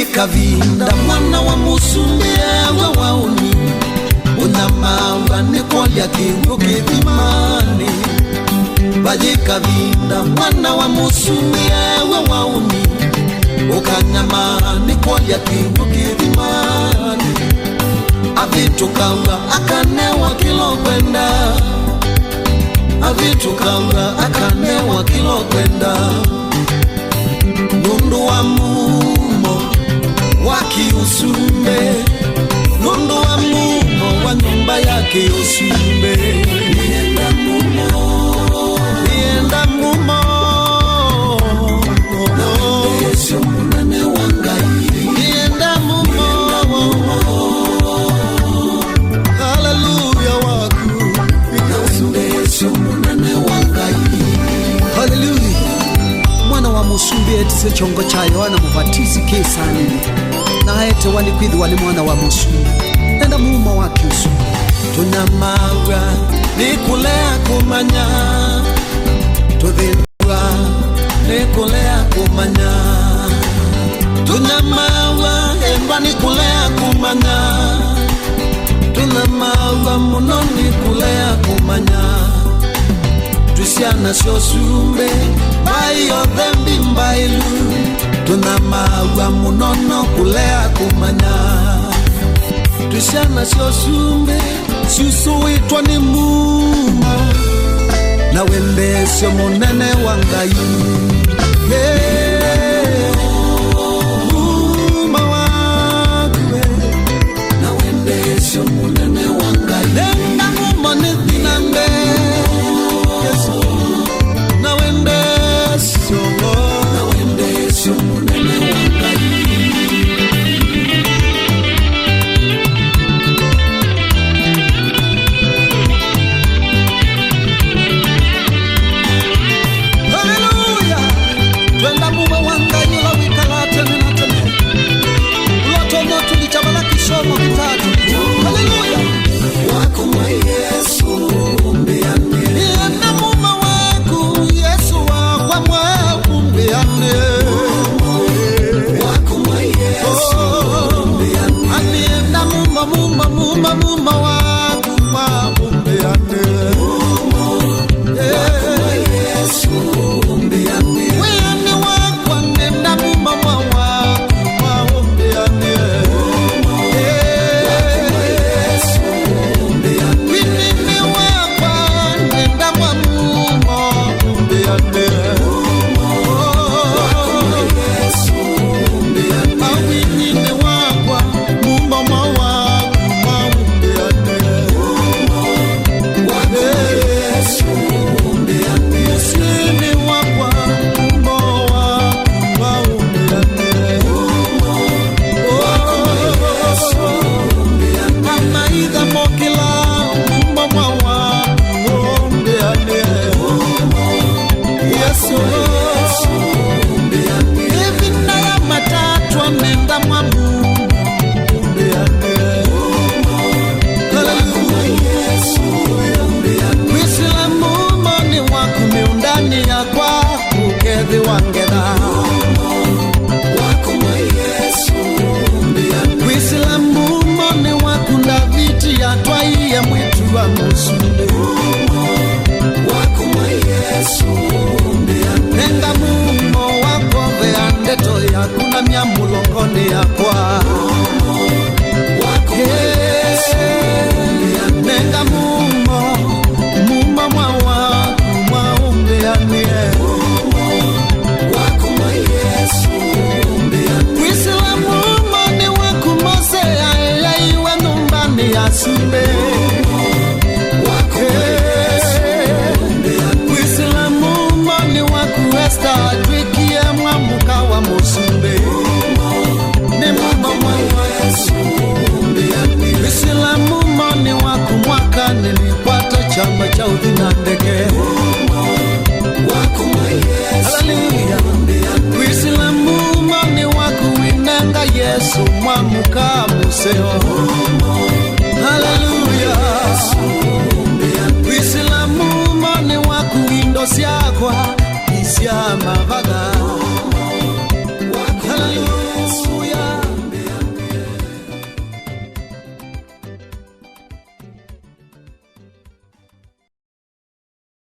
Badikavinda mwana wa musumbi ewe wauni unamanga nikolya kingu kithimani. Badikavinda mwana wa musumbi ewe wauni ukanyama nikolya kingu kithimani. Avitukanga akanewa kilo kwenda, avitukanga akanewa kilo kwenda. Nundu wa mumo waki usumbe, nundu wa mumo wa nyumba yake usumbe. Nienda mumo, nienda mumo, Yesu munane wangai. Nienda mumo, hallelujah waku, Yesu munane wangai. Hallelujah. Mwana wa musumbi etise chongo cha Yohana Mubatizi kesani na ete walikwidhi wali mwana wa musumbi enda muuma wa kisu. Tunamaga nikulea kumanya, tudhindwa nikulea kumanya. Tunamaga emba nikulea kumanya, tunamaga muno nikulea kumanya. Tusiana sio sumbe bayo dhembi mbailu, tunamaga munono kulea kumanya. Tusiana sio sumbe susu itwa ni muma, na wende sio munene wangai. Muma wakwe, na wende sio munene wangai. Nenda muma nithinambe, na wende sio munene wangai. Hallelujah. Twenda mume wangai la wikalate ninatene. Loto moto lichabala kisomo kitatu. Hallelujah. Wako mwa Yesu mbiane. Nienda mume wako Yesu wako mwa mbiane. Wako mwa Yesu mbiane. Anienda muma wako mwa mbiane. Chamba cha udhinandege wako mwa Yesu. Hallelujah. Uislamu mani wako winanga Yesu mwamuka museo. Hallelujah.